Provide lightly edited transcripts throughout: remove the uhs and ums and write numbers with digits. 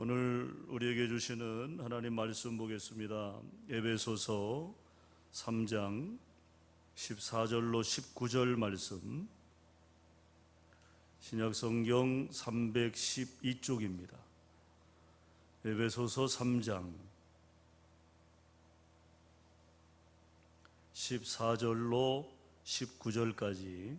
오늘 우리에게 주시는 하나님 말씀 보겠습니다. 에베소서 3장 14절로 19절 말씀, 신약성경 312쪽입니다. 에베소서 3장 14절로 19절까지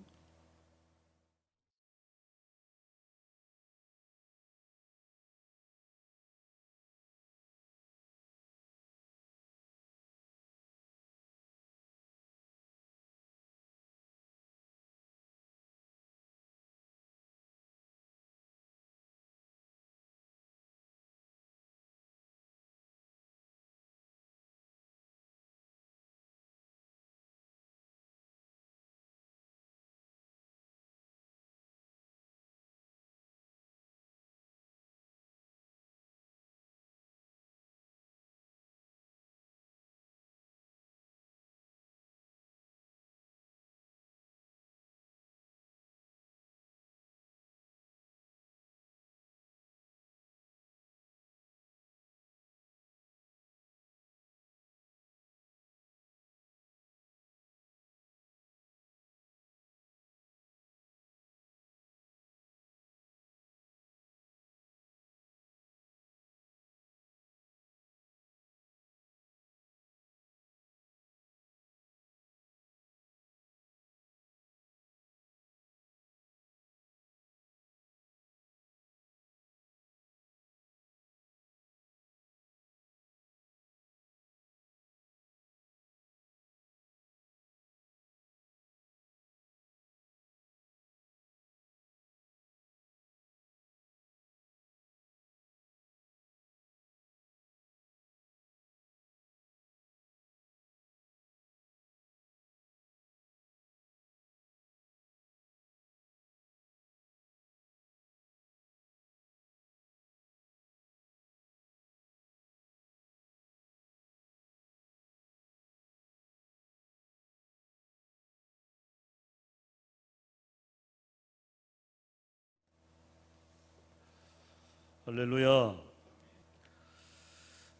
할렐루야.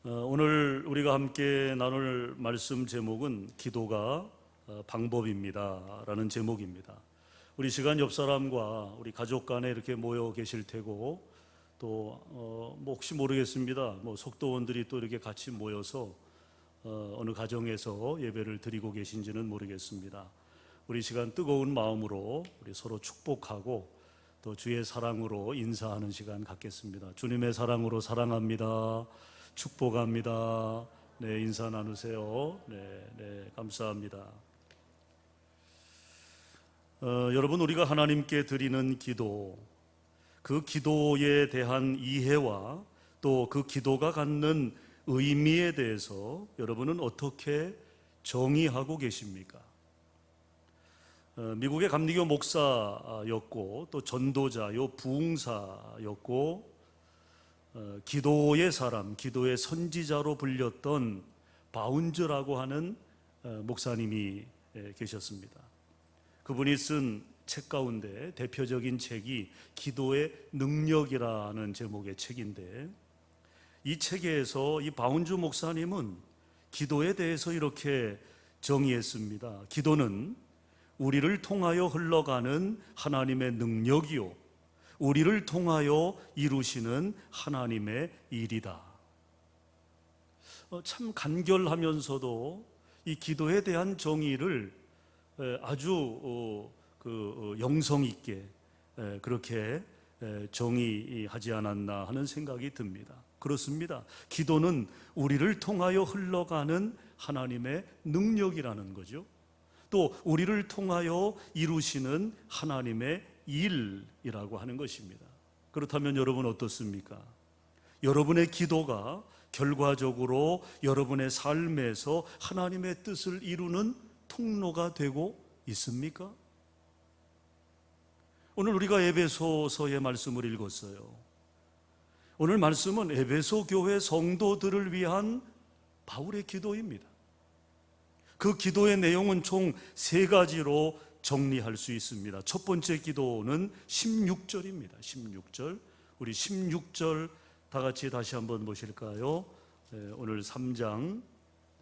오늘 우리가 함께 나눌 말씀 제목은 기도가 방법입니다 라는 제목입니다. 우리 시간 옆 사람과 우리 가족 간에 이렇게 모여 계실 테고 또 혹시 모르겠습니다. 속도원들이 또 이렇게 같이 모여서 어느 가정에서 예배를 드리고 계신지는 모르겠습니다. 우리 시간 뜨거운 마음으로 우리 서로 축복하고 또 주의 사랑으로 인사하는 시간 갖겠습니다. 주님의 사랑으로 사랑합니다. 축복합니다. 네, 인사 나누세요. 네, 감사합니다. 여러분, 우리가 하나님께 드리는 기도, 그 기도에 대한 이해와 또 그 기도가 갖는 의미에 대해서 여러분은 어떻게 정의하고 계십니까? 미국의 감리교 목사였고 또 전도자요 부흥사였고 기도의 사람, 기도의 선지자로 불렸던 바운즈라고 하는 목사님이 계셨습니다. 그분이 쓴 책 가운데 대표적인 책이 기도의 능력이라는 제목의 책인데, 이 책에서 이 바운즈 목사님은 기도에 대해서 이렇게 정의했습니다. 기도는 우리를 통하여 흘러가는 하나님의 능력이요, 우리를 통하여 이루시는 하나님의 일이다. 참 간결하면서도 이 기도에 대한 정의를 아주 영성 있게 그렇게 정의하지 않았나 하는 생각이 듭니다. 그렇습니다. 기도는 우리를 통하여 흘러가는 하나님의 능력이라는 거죠. 또 우리를 통하여 이루시는 하나님의 일이라고 하는 것입니다. 그렇다면 여러분 어떻습니까? 여러분의 기도가 결과적으로 여러분의 삶에서 하나님의 뜻을 이루는 통로가 되고 있습니까? 오늘 우리가 에베소서의 말씀을 읽었어요. 오늘 말씀은 에베소 교회 성도들을 위한 바울의 기도입니다. 그 기도의 내용은 총 3가지로 정리할 수 있습니다. 첫 번째 기도는 16절입니다. 16절. 우리 16절 다 같이 다시 한번 보실까요? 오늘 3장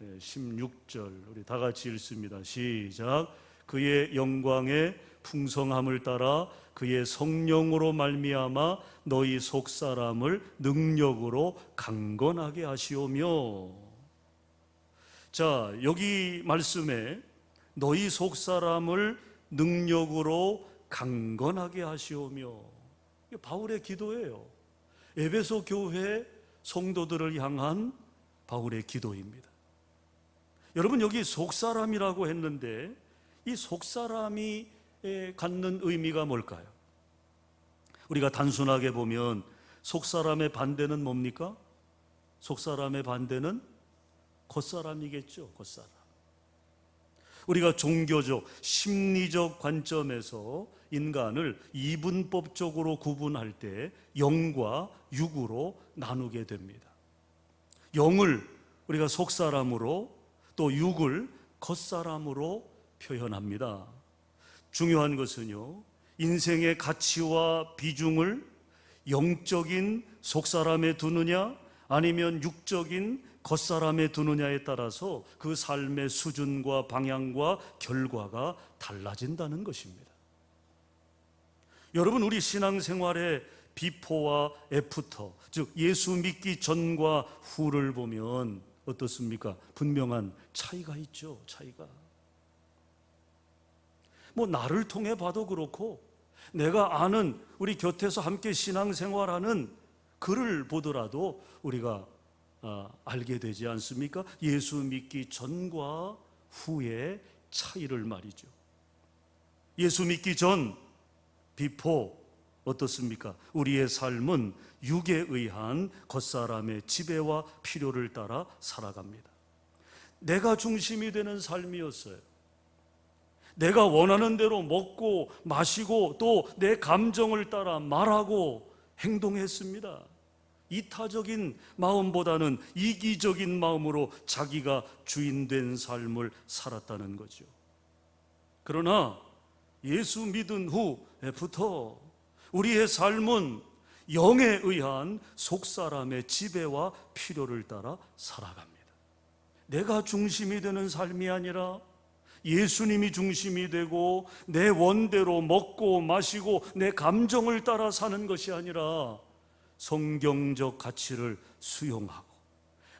16절 우리 다 같이 읽습니다. 시작. 그의 영광의 풍성함을 따라 그의 성령으로 말미암아 너희 속사람을 능력으로 강건하게 하시오며. 자, 여기 말씀에 너희 속사람을 능력으로 강건하게 하시오며, 이게 바울의 기도예요. 에베소 교회 성도들을 향한 바울의 기도입니다. 여러분, 여기 속사람이라고 했는데 이 속사람이 갖는 의미가 뭘까요? 우리가 단순하게 보면 속사람의 반대는 뭡니까? 속사람의 반대는 겉사람이겠죠. 겉사람. 우리가 종교적, 심리적 관점에서 인간을 이분법적으로 구분할 때 영과 육으로 나누게 됩니다. 영을 우리가 속사람으로, 또 육을 겉사람으로 표현합니다. 중요한 것은요, 인생의 가치와 비중을 영적인 속사람에 두느냐 아니면 육적인 겉사람에 두느냐에 따라서 그 삶의 수준과 방향과 결과가 달라진다는 것입니다. 여러분, 우리 신앙생활의 비포와 애프터, 즉 예수 믿기 전과 후를 보면 어떻습니까? 분명한 차이가 있죠. 차이가. 나를 통해 봐도 그렇고 내가 아는 우리 곁에서 함께 신앙생활하는 그를 보더라도 우리가 알게 되지 않습니까? 예수 믿기 전과 후의 차이를 말이죠. 예수 믿기 전, 비포 어떻습니까? 우리의 삶은 육에 의한 겉사람의 지배와 필요를 따라 살아갑니다. 내가 중심이 되는 삶이었어요. 내가 원하는 대로 먹고 마시고 또 내 감정을 따라 말하고 행동했습니다. 이타적인 마음보다는 이기적인 마음으로 자기가 주인된 삶을 살았다는 거죠. 그러나 예수 믿은 후부터 우리의 삶은 영에 의한 속사람의 지배와 필요를 따라 살아갑니다. 내가 중심이 되는 삶이 아니라 예수님이 중심이 되고 내 원대로 먹고 마시고 내 감정을 따라 사는 것이 아니라 성경적 가치를 수용하고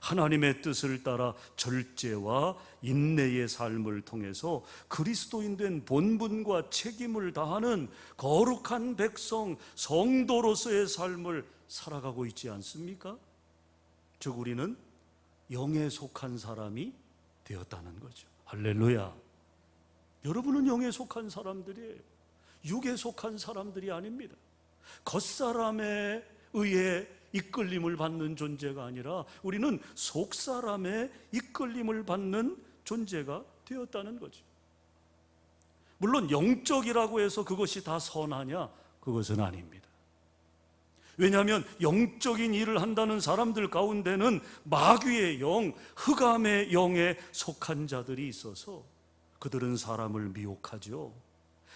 하나님의 뜻을 따라 절제와 인내의 삶을 통해서 그리스도인 된 본분과 책임을 다하는 거룩한 백성, 성도로서의 삶을 살아가고 있지 않습니까? 즉 우리는 영에 속한 사람이 되었다는 거죠. 할렐루야. 여러분은 영에 속한 사람들이에요. 육에 속한 사람들이 아닙니다. 겉사람에 의해 이끌림을 받는 존재가 아니라 우리는 속사람의 이끌림을 받는 존재가 되었다는 거죠. 물론 영적이라고 해서 그것이 다 선하냐? 그것은 아닙니다. 왜냐하면 영적인 일을 한다는 사람들 가운데는 마귀의 영, 흑암의 영에 속한 자들이 있어서 그들은 사람을 미혹하죠.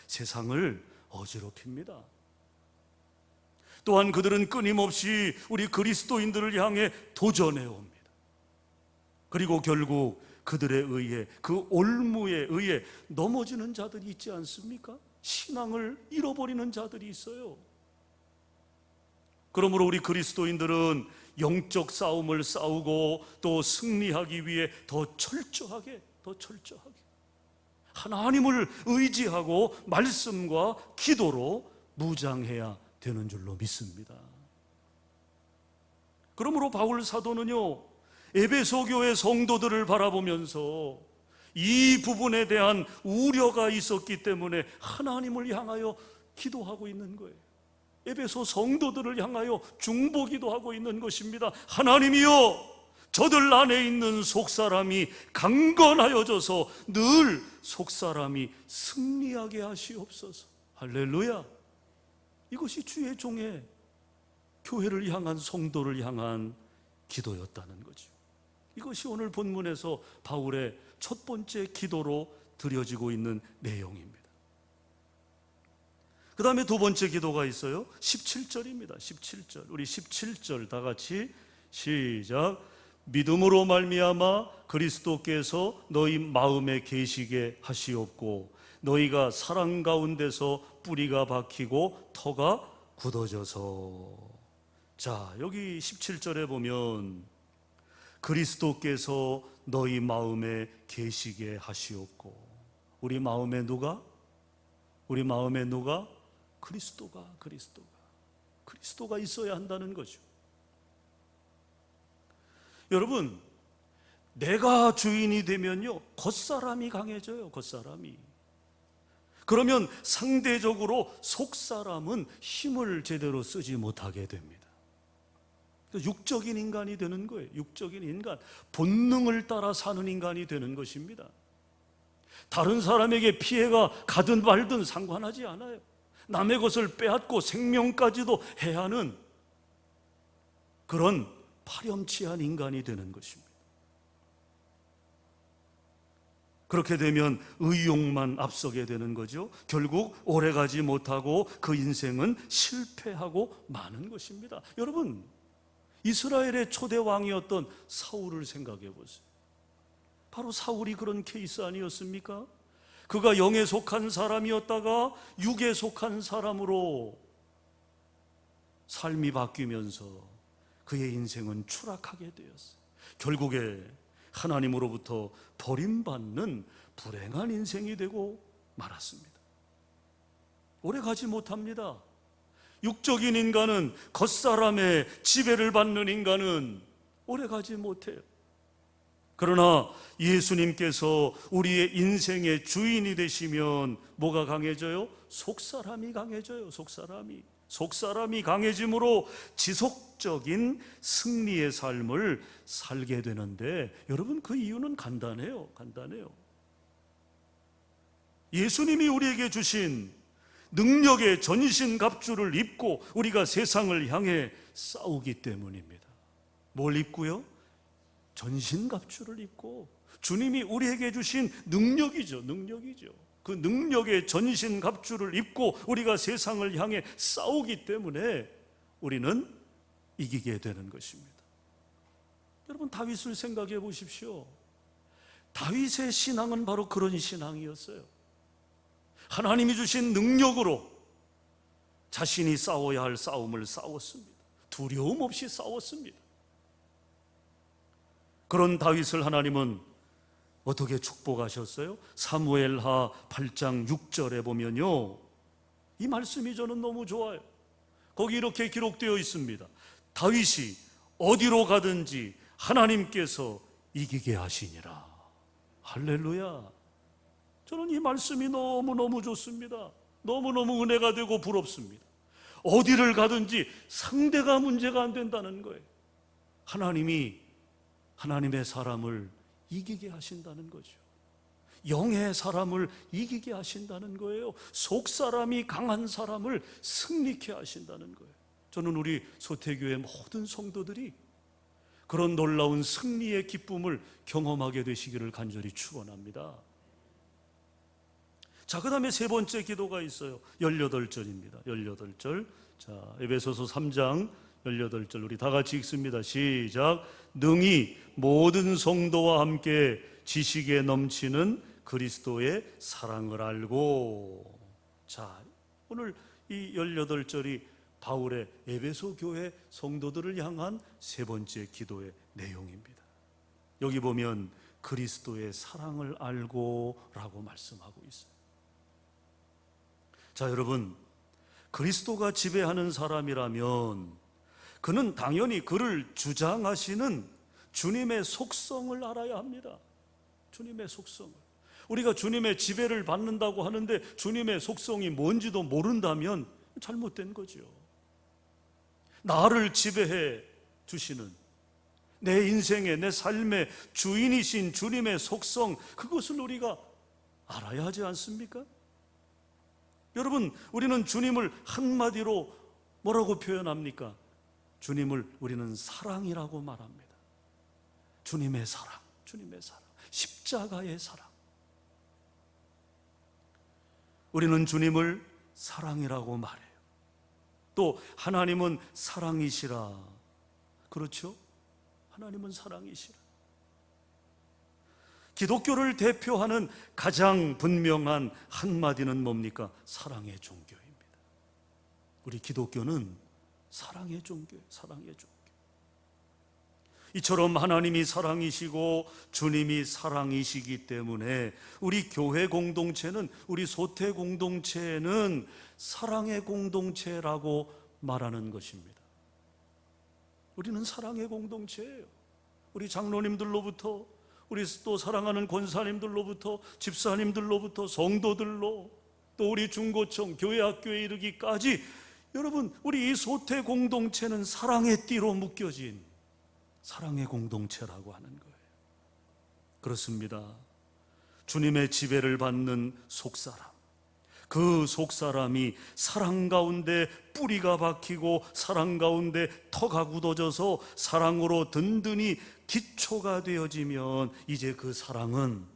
세상을 어지럽힙니다. 또한 그들은 끊임없이 우리 그리스도인들을 향해 도전해 옵니다. 그리고 결국 그들에 의해, 그 올무에 의해 넘어지는 자들이 있지 않습니까? 신앙을 잃어버리는 자들이 있어요. 그러므로 우리 그리스도인들은 영적 싸움을 싸우고 또 승리하기 위해 더 철저하게 하나님을 의지하고 말씀과 기도로 무장해야 되는 줄로 믿습니다. 그러므로 바울 사도는요, 에베소 교회 성도들을 바라보면서 이 부분에 대한 우려가 있었기 때문에 하나님을 향하여 기도하고 있는 거예요. 에베소 성도들을 향하여 중보기도 하고 있는 것입니다. 하나님이여, 저들 안에 있는 속사람이 강건하여져서 늘 속사람이 승리하게 하시옵소서. 할렐루야. 이것이 주의 종의 교회를 향한, 성도를 향한 기도였다는 거죠. 이것이 오늘 본문에서 바울의 첫 번째 기도로 드려지고 있는 내용입니다. 그 다음에 두 번째 기도가 있어요. 17절입니다. 17절. 우리 17절 다 같이 시작. 믿음으로 말미암아 그리스도께서 너희 마음에 계시게 하시옵고 너희가 사랑 가운데서 뿌리가 박히고 터가 굳어져서. 자, 여기 17절에 보면 그리스도께서 너희 마음에 계시게 하시옵고, 우리 마음에 누가? 우리 마음에 누가? 그리스도가 있어야 한다는 거죠. 여러분, 내가 주인이 되면요, 겉사람이 강해져요. 겉사람이. 그러면 상대적으로 속사람은 힘을 제대로 쓰지 못하게 됩니다. 육적인 인간이 되는 거예요. 육적인 인간, 본능을 따라 사는 인간이 되는 것입니다. 다른 사람에게 피해가 가든 말든 상관하지 않아요. 남의 것을 빼앗고 생명까지도 해야 하는 그런 파렴치한 인간이 되는 것입니다. 그렇게 되면 의욕만 앞서게 되는 거죠. 결국 오래가지 못하고 그 인생은 실패하고 마는 것입니다. 여러분, 이스라엘의 초대 왕이었던 사울을 생각해 보세요. 바로 사울이 그런 케이스 아니었습니까? 그가 영에 속한 사람이었다가 육에 속한 사람으로 삶이 바뀌면서 그의 인생은 추락하게 되었어요. 결국에 하나님으로부터 버림받는 불행한 인생이 되고 말았습니다. 오래 가지 못합니다. 육적인 인간은, 겉사람의 지배를 받는 인간은 오래 가지 못해요. 그러나 예수님께서 우리의 인생의 주인이 되시면 뭐가 강해져요? 속사람이 강해져요. 속사람이 강해짐으로 지속적인 승리의 삶을 살게 되는데, 여러분, 그 이유는 간단해요. 예수님이 우리에게 주신 능력의 전신갑주를 입고 우리가 세상을 향해 싸우기 때문입니다. 뭘 입고요? 전신갑주를 입고, 주님이 우리에게 주신 능력이죠. 그 능력의 전신갑주를 입고 우리가 세상을 향해 싸우기 때문에 우리는 이기게 되는 것입니다. 여러분, 다윗을 생각해 보십시오. 다윗의 신앙은 바로 그런 신앙이었어요. 하나님이 주신 능력으로 자신이 싸워야 할 싸움을 싸웠습니다. 두려움 없이 싸웠습니다. 그런 다윗을 하나님은 어떻게 축복하셨어요? 사무엘하 8장 6절에 보면요, 이 말씀이 저는 너무 좋아요. 거기 이렇게 기록되어 있습니다. 다윗이 어디로 가든지 하나님께서 이기게 하시니라. 할렐루야. 저는 이 말씀이 너무너무 좋습니다. 너무너무 은혜가 되고 부럽습니다. 어디를 가든지 상대가 문제가 안 된다는 거예요. 하나님이 하나님의 사람을 이기게 하신다는 거죠. 영의 사람을 이기게 하신다는 거예요. 속사람이 강한 사람을 승리케 하신다는 거예요. 저는 우리 소태교회 모든 성도들이 그런 놀라운 승리의 기쁨을 경험하게 되시기를 간절히 축원합니다. 자, 그 다음에 세 번째 기도가 있어요. 18절입니다. 18절. 자, 에베소서 3장 18절 우리 다 같이 읽습니다. 시작. 능히 모든 성도와 함께 지식에 넘치는 그리스도의 사랑을 알고. 자, 오늘 이 18절이 바울의 에베소 교회 성도들을 향한 세 번째 기도의 내용입니다. 여기 보면 그리스도의 사랑을 알고 라고 말씀하고 있어요. 자, 여러분, 그리스도가 지배하는 사람이라면 그는 당연히 그를 주장하시는 주님의 속성을 알아야 합니다. 주님의 속성을. 우리가 주님의 지배를 받는다고 하는데 주님의 속성이 뭔지도 모른다면 잘못된 거죠. 나를 지배해 주시는, 내 인생의, 내 삶의 주인이신 주님의 속성, 그것을 우리가 알아야 하지 않습니까? 여러분, 우리는 주님을 한마디로 뭐라고 표현합니까? 주님을 우리는 사랑이라고 말합니다. 주님의 사랑, 십자가의 사랑. 우리는 주님을 사랑이라고 말해요. 또 하나님은 사랑이시라. 그렇죠? 하나님은 사랑이시라. 기독교를 대표하는 가장 분명한 한마디는 뭡니까? 사랑의 종교입니다. 우리 기독교는 사랑의 종교예요. 사랑의 종교. 이처럼 하나님이 사랑이시고 주님이 사랑이시기 때문에 우리 교회 공동체는, 우리 소태 공동체는 사랑의 공동체라고 말하는 것입니다. 우리는 사랑의 공동체예요. 우리 장로님들로부터, 우리 또 사랑하는 권사님들로부터, 집사님들로부터, 성도들로, 또 우리 중고청, 교회 학교에 이르기까지, 여러분, 우리 이 소태 공동체는 사랑의 띠로 묶여진 사랑의 공동체라고 하는 거예요. 그렇습니다. 주님의 지배를 받는 속사람, 그 속사람이 사랑 가운데 뿌리가 박히고 사랑 가운데 터가 굳어져서 사랑으로 든든히 기초가 되어지면 이제 그 사랑은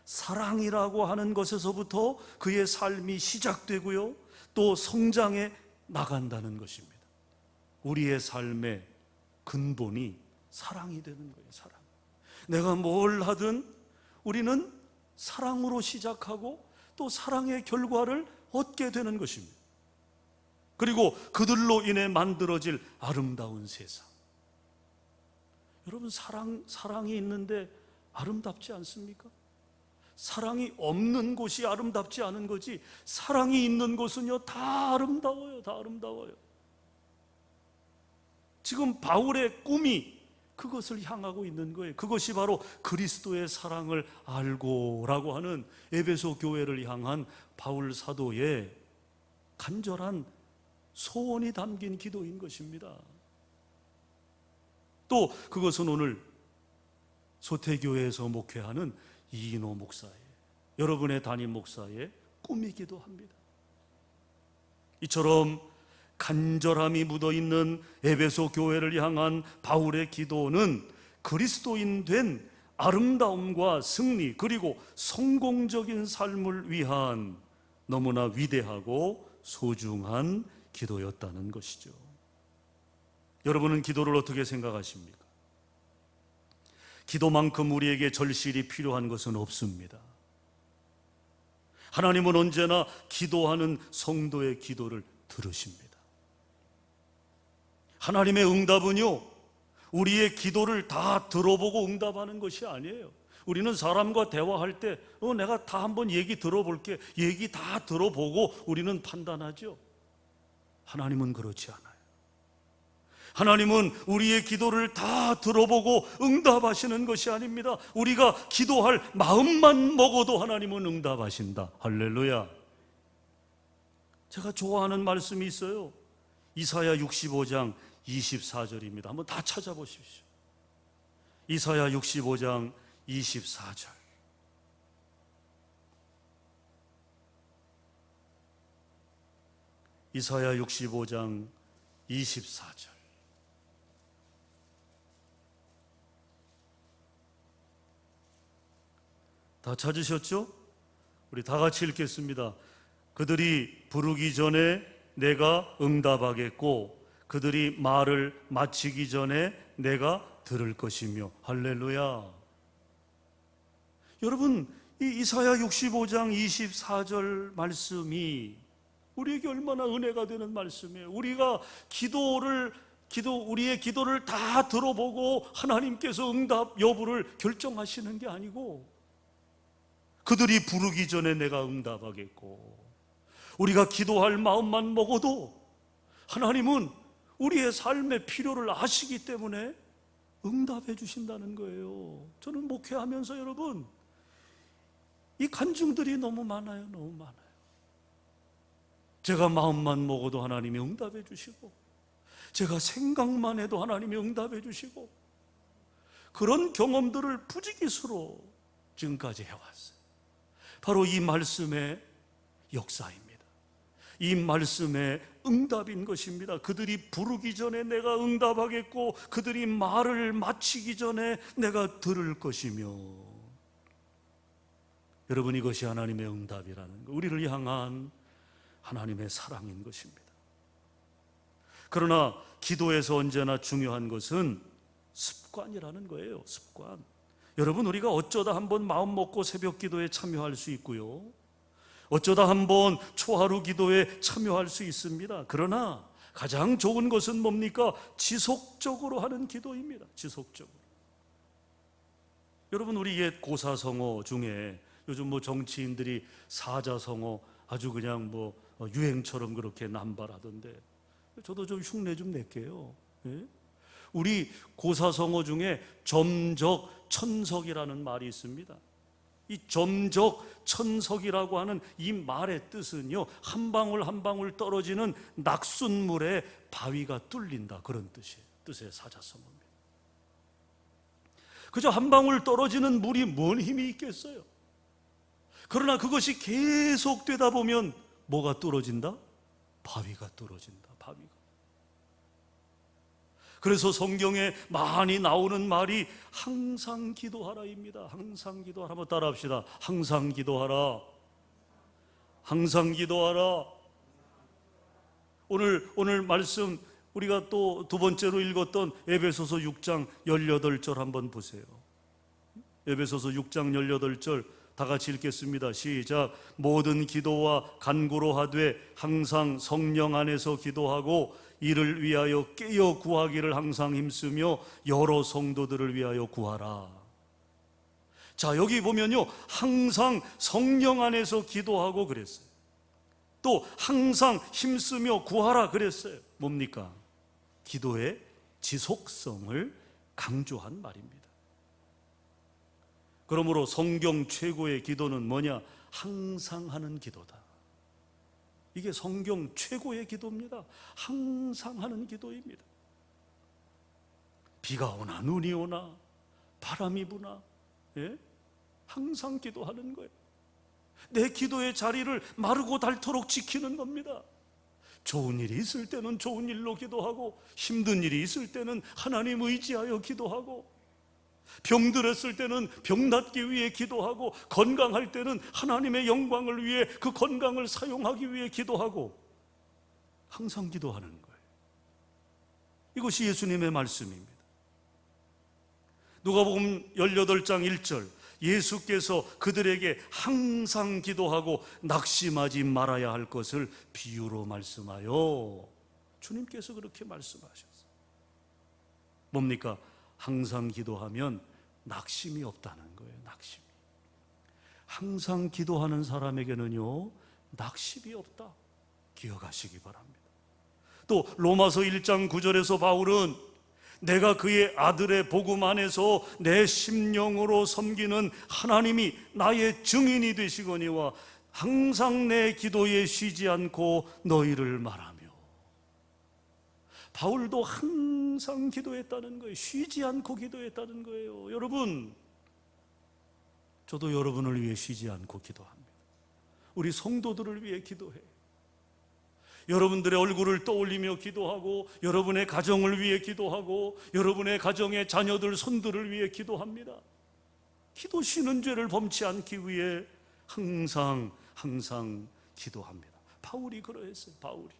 사랑이라고 하는 것에서부터 그의 삶이 시작되고요, 또 성장해 나간다는 것입니다. 우리의 삶의 근본이 사랑이 되는 거예요. 사랑. 내가 뭘 하든 우리는 사랑으로 시작하고 또 사랑의 결과를 얻게 되는 것입니다. 그리고 그들로 인해 만들어질 아름다운 세상. 여러분, 사랑이 있는데 아름답지 않습니까? 사랑이 없는 곳이 아름답지 않은 거지, 사랑이 있는 곳은요 다 아름다워요. 다 아름다워요. 지금 바울의 꿈이 그것을 향하고 있는 거예요. 그것이 바로 그리스도의 사랑을 알고라고 하는 에베소 교회를 향한 바울 사도의 간절한 소원이 담긴 기도인 것입니다. 또 그것은 오늘 소태교회에서 목회하는 이인호 목사의, 여러분의 담임 목사의 꿈이기도 합니다. 이처럼 간절함이 묻어있는 에베소 교회를 향한 바울의 기도는 그리스도인 된 아름다움과 승리, 그리고 성공적인 삶을 위한 너무나 위대하고 소중한 기도였다는 것이죠. 여러분은 기도를 어떻게 생각하십니까? 기도만큼 우리에게 절실히 필요한 것은 없습니다. 하나님은 언제나 기도하는 성도의 기도를 들으십니다. 하나님의 응답은요, 우리의 기도를 다 들어보고 응답하는 것이 아니에요. 우리는 사람과 대화할 때 내가 다 한번 얘기 들어볼게, 얘기 다 들어보고 우리는 판단하죠. 하나님은 그렇지 않아요. 하나님은 우리의 기도를 다 들어보고 응답하시는 것이 아닙니다. 우리가 기도할 마음만 먹어도 하나님은 응답하신다. 할렐루야. 제가 좋아하는 말씀이 있어요. 이사야 65장 24절입니다. 한번 다 찾아보십시오. 이사야 65장 24절. 이사야 65장 24절. 다 찾으셨죠? 우리 다 같이 읽겠습니다. 그들이 부르기 전에 내가 응답하겠고 그들이 말을 마치기 전에 내가 들을 것이며. 할렐루야. 여러분, 이 이사야 65장 24절 말씀이 우리에게 얼마나 은혜가 되는 말씀이에요. 우리가 우리의 기도를 다 들어보고 하나님께서 응답 여부를 결정하시는 게 아니고, 그들이 부르기 전에 내가 응답하겠고, 우리가 기도할 마음만 먹어도 하나님은 우리의 삶의 필요를 아시기 때문에 응답해 주신다는 거예요. 저는 목회하면서 여러분, 이 간증들이 너무 많아요. 너무 많아요. 제가 마음만 먹어도 하나님이 응답해 주시고, 제가 생각만 해도 하나님이 응답해 주시고, 그런 경험들을 부지기수로 지금까지 해왔어요. 바로 이 말씀의 역사입니다. 이 말씀의 응답인 것입니다. 그들이 부르기 전에 내가 응답하겠고 그들이 말을 마치기 전에 내가 들을 것이며. 여러분, 이것이 하나님의 응답이라는 것, 우리를 향한 하나님의 사랑인 것입니다. 그러나 기도에서 언제나 중요한 것은 습관이라는 거예요. 습관. 여러분, 우리가 어쩌다 한번 마음 먹고 새벽 기도에 참여할 수 있고요, 어쩌다 한번 초하루 기도에 참여할 수 있습니다. 그러나 가장 좋은 것은 뭡니까? 지속적으로 하는 기도입니다. 지속적으로. 여러분, 우리 옛 고사성어 중에 요즘 정치인들이 사자성어 아주 그냥 유행처럼 그렇게 남발하던데, 저도 좀 흉내 좀 낼게요. 예? 우리 고사성어 중에 점적천석이라는 말이 있습니다. 이 점적천석이라고 하는 이 말의 뜻은요, 한 방울 한 방울 떨어지는 낙숫물에 바위가 뚫린다, 그런 뜻의 사자성어입니다. 그저 한 방울 떨어지는 물이 뭔 힘이 있겠어요? 그러나 그것이 계속되다 보면 뭐가 뚫어진다? 바위가 뚫어진다. 바위가. 그래서 성경에 많이 나오는 말이 항상 기도하라입니다. 항상 기도하라. 한번 따라합시다. 항상 기도하라. 항상 기도하라. 오늘 말씀 우리가 또 두 번째로 읽었던 에베소서 6장 18절 한번 보세요. 에베소서 6장 18절 다 같이 읽겠습니다. 시작. 모든 기도와 간구로 하되 항상 성령 안에서 기도하고 이를 위하여 깨어 구하기를 항상 힘쓰며 여러 성도들을 위하여 구하라. 자, 여기 보면요, 항상 성령 안에서 기도하고 그랬어요. 또 항상 힘쓰며 구하라 그랬어요. 뭡니까? 기도의 지속성을 강조한 말입니다. 그러므로 성경 최고의 기도는 뭐냐? 항상 하는 기도다. 이게 성경 최고의 기도입니다. 항상 하는 기도입니다. 비가 오나 눈이 오나 바람이 부나, 예? 항상 기도하는 거예요. 내 기도의 자리를 마르고 닳도록 지키는 겁니다. 좋은 일이 있을 때는 좋은 일로 기도하고, 힘든 일이 있을 때는 하나님 의지하여 기도하고, 병들었을 때는 병 낫기 위해 기도하고, 건강할 때는 하나님의 영광을 위해 그 건강을 사용하기 위해 기도하고, 항상 기도하는 거예요. 이것이 예수님의 말씀입니다. 누가복음 18장 1절, 예수께서 그들에게 항상 기도하고 낙심하지 말아야 할 것을 비유로 말씀하여, 주님께서 그렇게 말씀하셨어요. 뭡니까? 항상 기도하면 낙심이 없다는 거예요. 낙심이. 항상 기도하는 사람에게는요, 낙심이 없다. 기억하시기 바랍니다. 또 로마서 1장 9절에서 바울은 내가 그의 아들의 복음 안에서 내 심령으로 섬기는 하나님이 나의 증인이 되시거니와 항상 내 기도에 쉬지 않고 너희를 말하며. 바울도 항상 기도했다는 거예요. 쉬지 않고 기도했다는 거예요. 여러분, 저도 여러분을 위해 쉬지 않고 기도합니다. 우리 성도들을 위해 기도해요. 여러분들의 얼굴을 떠올리며 기도하고, 여러분의 가정을 위해 기도하고, 여러분의 가정의 자녀들, 손들을 위해 기도합니다. 기도 쉬는 죄를 범치 않기 위해 항상 기도합니다. 바울이 그러했어요. 바울이.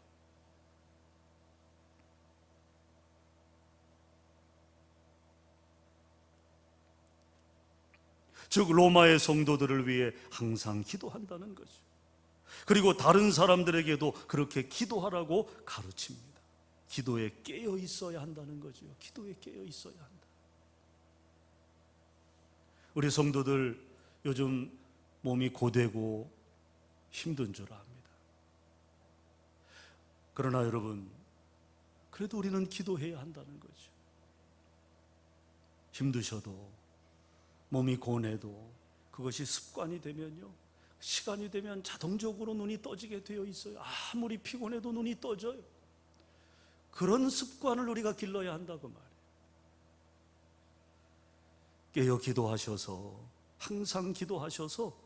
즉 로마의 성도들을 위해 항상 기도한다는 거죠. 그리고 다른 사람들에게도 그렇게 기도하라고 가르칩니다. 기도에 깨어 있어야 한다는 거죠. 기도에 깨어 있어야 한다. 우리 성도들 요즘 몸이 고되고 힘든 줄 압니다. 그러나 여러분, 그래도 우리는 기도해야 한다는 거죠. 힘드셔도, 몸이 고뇌도 그것이 습관이 되면요, 시간이 되면 자동적으로 눈이 떠지게 되어 있어요. 아무리 피곤해도 눈이 떠져요. 그런 습관을 우리가 길러야 한다고 말해요. 깨어 기도하셔서, 항상 기도하셔서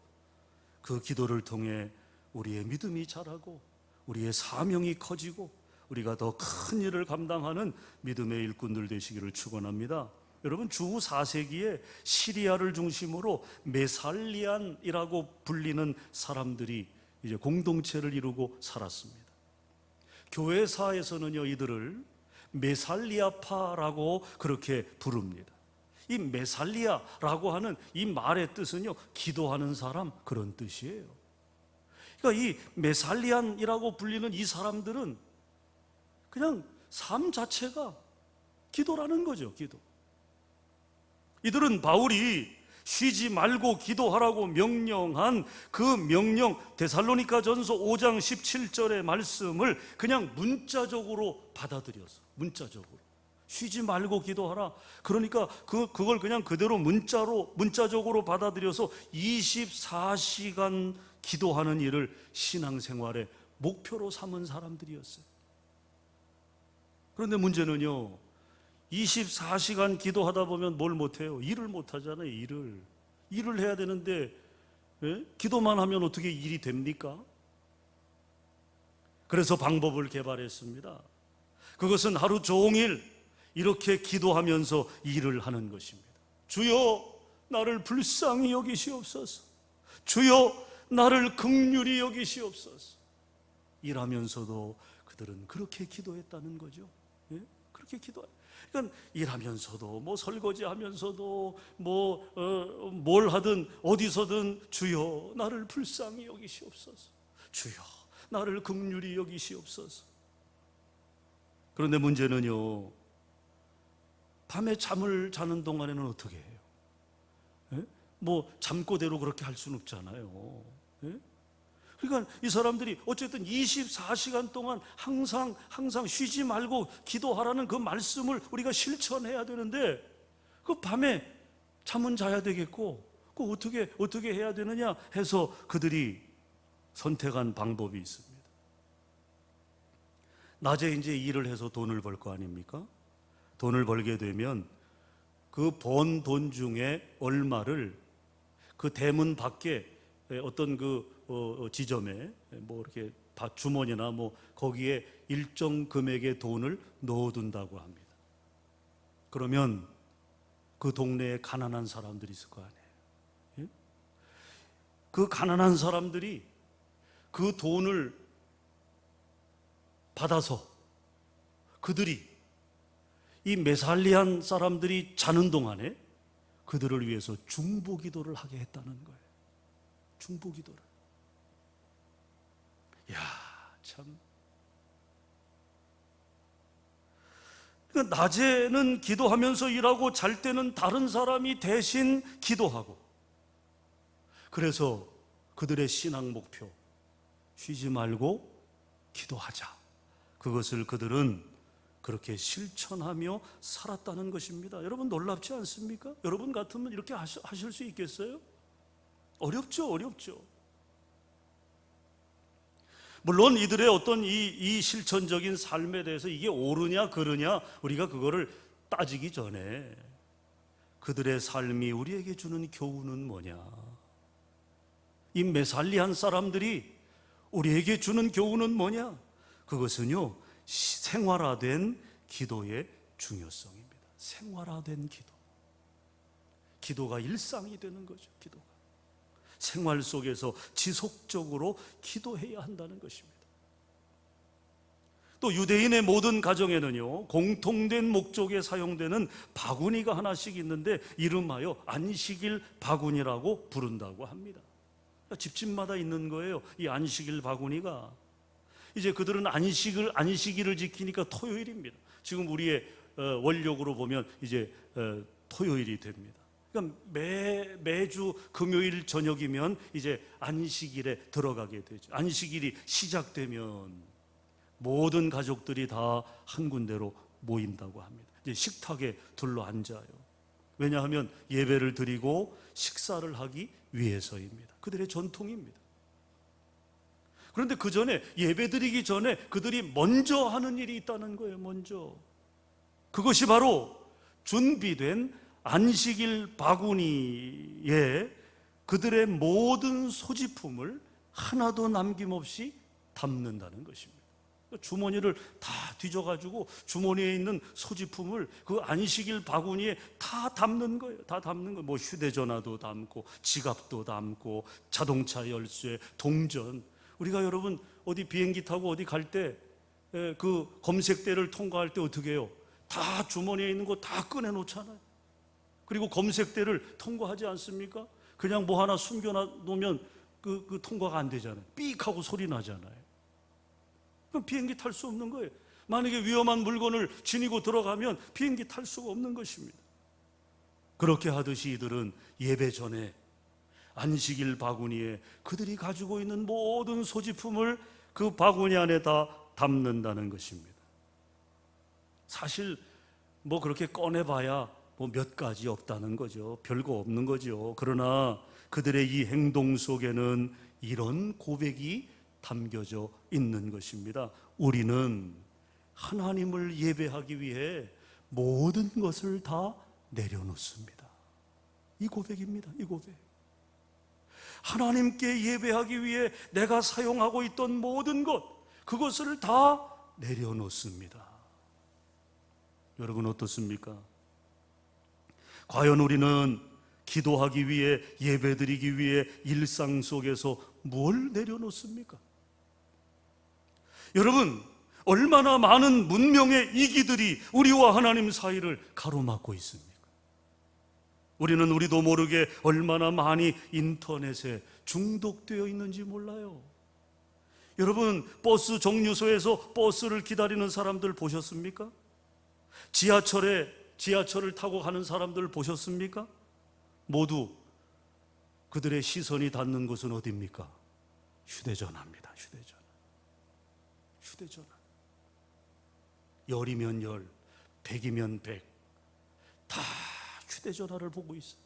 그 기도를 통해 우리의 믿음이 자라고 우리의 사명이 커지고 우리가 더 큰 일을 감당하는 믿음의 일꾼들 되시기를 축원합니다. 여러분 주후 4세기에 시리아를 중심으로 메살리안이라고 불리는 사람들이 이제 공동체를 이루고 살았습니다. 교회사에서는요, 이들을 메살리아파라고 그렇게 부릅니다. 이 메살리아라고 하는 이 말의 뜻은요, 기도하는 사람, 그런 뜻이에요. 그러니까 이 메살리안이라고 불리는 이 사람들은 그냥 삶 자체가 기도라는 거죠, 기도. 이들은 바울이 쉬지 말고 기도하라고 명령한 그 명령, 데살로니가전서 5장 17절의 말씀을 그냥 문자적으로 받아들여서, 문자적으로 쉬지 말고 기도하라. 그러니까 그걸 그냥 그대로 문자적으로 받아들여서 24시간 기도하는 일을 신앙생활의 목표로 삼은 사람들이었어요. 그런데 문제는요, 24시간 기도하다 보면 뭘 못해요? 일을 못하잖아요. 일을 해야 되는데, 기도만 하면 어떻게 일이 됩니까? 그래서 방법을 개발했습니다. 그것은 하루 종일 이렇게 기도하면서 일을 하는 것입니다. 주여 나를 불쌍히 여기시옵소서. 주여 나를 긍휼히 여기시옵소서. 일하면서도 그들은 그렇게 기도했다는 거죠. 그렇게 기도해요. 그러니까 일하면서도 뭐 설거지하면서도 뭘 하든 어디서든 주여 나를 불쌍히 여기시옵소서. 주여 나를 긍휼히 여기시옵소서. 그런데 문제는요, 밤에 잠을 자는 동안에는 어떻게 해요? 뭐 잠꼬대로 그렇게 할 수는 없잖아요. 그러니까 이 사람들이 어쨌든 24시간 동안 항상 쉬지 말고 기도하라는 그 말씀을 우리가 실천해야 되는데, 그 밤에 잠은 자야 되겠고, 그 어떻게 해야 되느냐 해서 그들이 선택한 방법이 있습니다. 낮에 이제 일을 해서 돈을 벌 거 아닙니까? 돈을 벌게 되면 그 번 돈 중에 얼마를 그 대문 밖에 어떤 그 지점에 뭐 이렇게 주머니나 뭐 거기에 일정 금액의 돈을 넣어둔다고 합니다. 그러면 그 동네에 가난한 사람들이 있을 거 아니에요. 그 가난한 사람들이 그 돈을 받아서 그들이 이 메살리안 사람들이 자는 동안에 그들을 위해서 중보기도를 하게 했다는 거예요. 중보기도를. 야, 참. 그러니까 낮에는 기도하면서 일하고 잘 때는 다른 사람이 대신 기도하고, 그래서 그들의 신앙 목표, 쉬지 말고 기도하자, 그것을 그들은 그렇게 실천하며 살았다는 것입니다. 여러분 놀랍지 않습니까? 여러분 같으면 이렇게 하실 수 있겠어요? 어렵죠. 물론 이들의 어떤 이 실천적인 삶에 대해서 이게 옳으냐 그르냐 우리가 그거를 따지기 전에 그들의 삶이 우리에게 주는 교훈은 뭐냐? 이 메살리안 사람들이 우리에게 주는 교훈은 뭐냐? 그것은요, 생활화된 기도의 중요성입니다. 생활화된 기도. 기도가 일상이 되는 거죠. 기도가 생활 속에서 지속적으로 기도해야 한다는 것입니다. 또 유대인의 모든 가정에는요, 공통된 목적에 사용되는 바구니가 하나씩 있는데 이름하여 안식일 바구니라고 부른다고 합니다. 집집마다 있는 거예요, 이 안식일 바구니가. 이제 그들은 안식일을 지키니까 토요일입니다. 지금 우리의 원력으로 보면 이제 토요일이 됩니다. 그러니까 매주 금요일 저녁이면 이제 안식일에 들어가게 되죠. 안식일이 시작되면 모든 가족들이 다 한 군데로 모인다고 합니다. 이제 식탁에 둘러 앉아요. 왜냐하면 예배를 드리고 식사를 하기 위해서입니다. 그들의 전통입니다. 그런데 그 전에, 예배 드리기 전에 그들이 먼저 하는 일이 있다는 거예요. 먼저. 그것이 바로 준비된 안식일 바구니에 그들의 모든 소지품을 하나도 남김없이 담는다는 것입니다. 주머니를 다 뒤져가지고 주머니에 있는 소지품을 그 안식일 바구니에 다 담는 거예요. 다 담는 거예요. 뭐 휴대전화도 담고 지갑도 담고 자동차 열쇠, 동전. 우리가 여러분 어디 비행기 타고 어디 갈 때 그 검색대를 통과할 때 어떻게 해요? 다 주머니에 있는 거 다 꺼내 놓잖아요. 그리고 검색대를 통과하지 않습니까? 그냥 뭐 하나 숨겨 놓으면 그 통과가 안 되잖아요. 삑 하고 소리 나잖아요. 그럼 비행기 탈 수 없는 거예요. 만약에 위험한 물건을 지니고 들어가면 비행기 탈 수가 없는 것입니다. 그렇게 하듯이 이들은 예배 전에 안식일 바구니에 그들이 가지고 있는 모든 소지품을 그 바구니 안에 다 담는다는 것입니다. 사실 뭐 그렇게 꺼내봐야 뭐 몇 가지 없다는 거죠. 별거 없는 거죠. 그러나 그들의 이 행동 속에는 이런 고백이 담겨져 있는 것입니다. 우리는 하나님을 예배하기 위해 모든 것을 다 내려놓습니다. 이 고백입니다. 이 고백. 하나님께 예배하기 위해 내가 사용하고 있던 모든 것, 그것을 다 내려놓습니다. 여러분 어떻습니까? 과연 우리는 기도하기 위해, 예배드리기 위해 일상 속에서 뭘 내려놓습니까? 여러분, 얼마나 많은 문명의 이기들이 우리와 하나님 사이를 가로막고 있습니까? 우리도 모르게 얼마나 많이 인터넷에 중독되어 있는지 몰라요. 여러분, 버스 정류소에서 버스를 기다리는 사람들 보셨습니까? 지하철을 타고 가는 사람들 보셨습니까? 모두 그들의 시선이 닿는 곳은 어디입니까? 휴대전화입니다. 휴대전화. 열이면 열, 백이면 백, 다 휴대전화를 보고 있어요.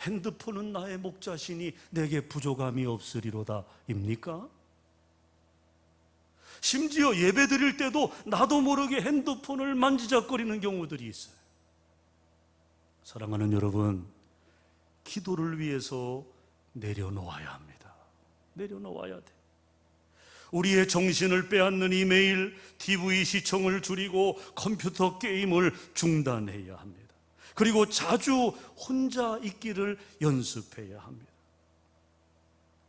핸드폰은 나의 목자시니 내게 부족함이 없으리로다 입니까? 심지어 예배 드릴 때도 나도 모르게 핸드폰을 만지작거리는 경우들이 있어요. 사랑하는 여러분, 기도를 위해서 내려놓아야 합니다. 내려놓아야 돼. 우리의 정신을 빼앗는 이메일, TV 시청을 줄이고 컴퓨터 게임을 중단해야 합니다. 그리고 자주 혼자 있기를 연습해야 합니다.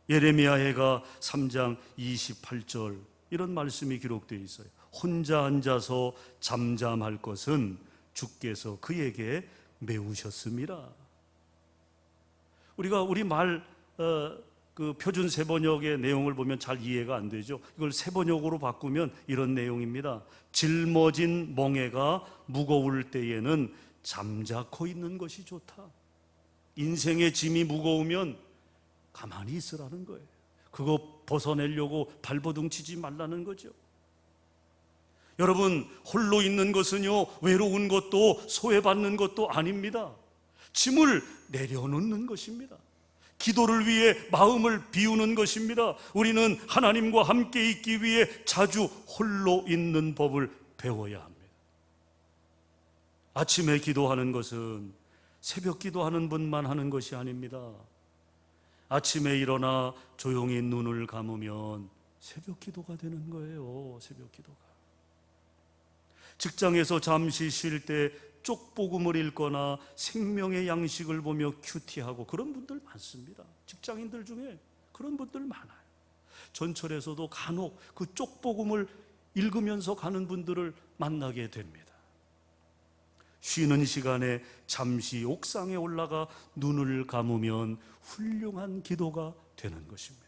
예레미야해가 3장 28절 이런 말씀이 기록되어 있어요. 혼자 앉아서 잠잠할 것은 주께서 그에게 메우셨습니다. 우리가 우리 말 그 표준 세번역의 내용을 보면 잘 이해가 안 되죠. 이걸 세번역으로 바꾸면 이런 내용입니다. 짊어진 멍에가 무거울 때에는 잠자코 있는 것이 좋다. 인생의 짐이 무거우면 가만히 있으라는 거예요. 그거 벗어내려고 발버둥 치지 말라는 거죠. 여러분, 홀로 있는 것은요, 외로운 것도 소외받는 것도 아닙니다. 짐을 내려놓는 것입니다. 기도를 위해 마음을 비우는 것입니다. 우리는 하나님과 함께 있기 위해 자주 홀로 있는 법을 배워야 합니다. 아침에 기도하는 것은 새벽 기도하는 분만 하는 것이 아닙니다. 아침에 일어나 조용히 눈을 감으면 새벽 기도가 되는 거예요. 새벽 기도가. 직장에서 잠시 쉴 때 쪽복음을 읽거나 생명의 양식을 보며 큐티하고 그런 분들 많습니다. 직장인들 중에 그런 분들 많아요. 전철에서도 간혹 그 쪽복음을 읽으면서 가는 분들을 만나게 됩니다. 쉬는 시간에 잠시 옥상에 올라가 눈을 감으면 훌륭한 기도가 되는 것입니다.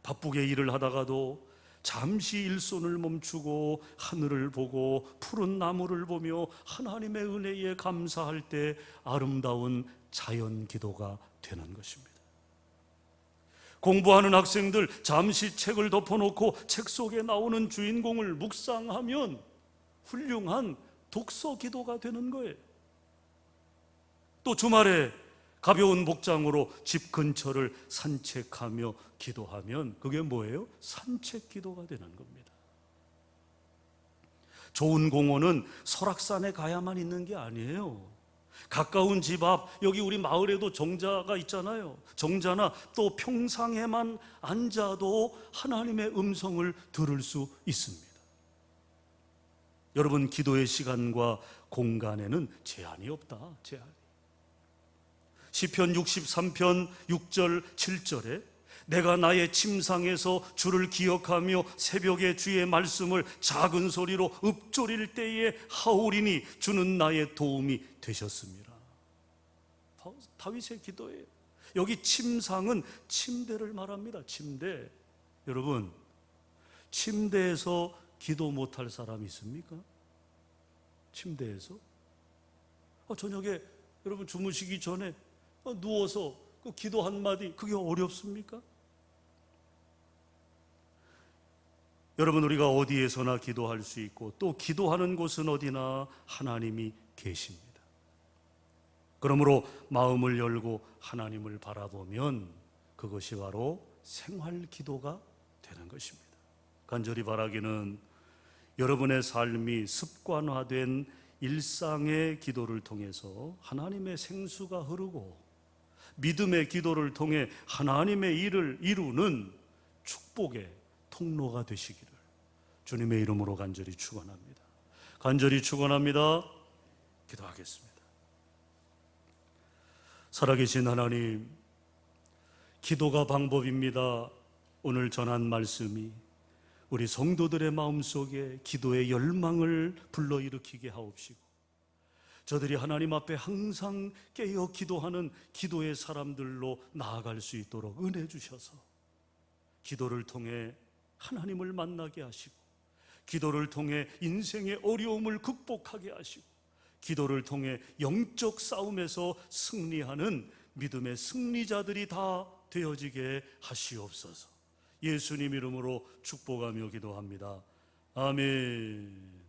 바쁘게 일을 하다가도 잠시 일손을 멈추고 하늘을 보고 푸른 나무를 보며 하나님의 은혜에 감사할 때 아름다운 자연 기도가 되는 것입니다. 공부하는 학생들 잠시 책을 덮어놓고 책 속에 나오는 주인공을 묵상하면 훌륭한 독서 기도가 되는 거예요. 또 주말에 가벼운 복장으로 집 근처를 산책하며 기도하면 그게 뭐예요? 산책 기도가 되는 겁니다. 좋은 공원은 설악산에 가야만 있는 게 아니에요. 가까운 집 앞, 여기 우리 마을에도 정자가 있잖아요. 정자나 또 평상에만 앉아도 하나님의 음성을 들을 수 있습니다. 여러분, 기도의 시간과 공간에는 제한이 없다. 제한이. 시편 63편 6절 7절에 내가 나의 침상에서 주를 기억하며 새벽에 주의 말씀을 작은 소리로 읊조릴 때에 하오리니 주는 나의 도움이 되셨습니다. 다윗의 기도예요. 여기 침상은 침대를 말합니다. 침대. 여러분, 침대에서 기도 못할 사람 있습니까? 침대에서? 저녁에 여러분 주무시기 전에 누워서 그 기도 한마디, 그게 어렵습니까? 여러분, 우리가 어디에서나 기도할 수 있고 또 기도하는 곳은 어디나 하나님이 계십니다. 그러므로 마음을 열고 하나님을 바라보면 그것이 바로 생활 기도가 되는 것입니다. 간절히 바라기는 여러분의 삶이 습관화된 일상의 기도를 통해서 하나님의 생수가 흐르고 믿음의 기도를 통해 하나님의 일을 이루는 축복의 통로가 되시기를 주님의 이름으로 간절히 축원합니다. 간절히 축원합니다. 기도하겠습니다. 살아계신 하나님, 기도가 방법입니다. 오늘 전한 말씀이 우리 성도들의 마음속에 기도의 열망을 불러일으키게 하옵시고 저들이 하나님 앞에 항상 깨어 기도하는 기도의 사람들로 나아갈 수 있도록 은혜 주셔서 기도를 통해 하나님을 만나게 하시고 기도를 통해 인생의 어려움을 극복하게 하시고 기도를 통해 영적 싸움에서 승리하는 믿음의 승리자들이 다 되어지게 하시옵소서. 예수님 이름으로 축복하며 기도합니다. 아멘.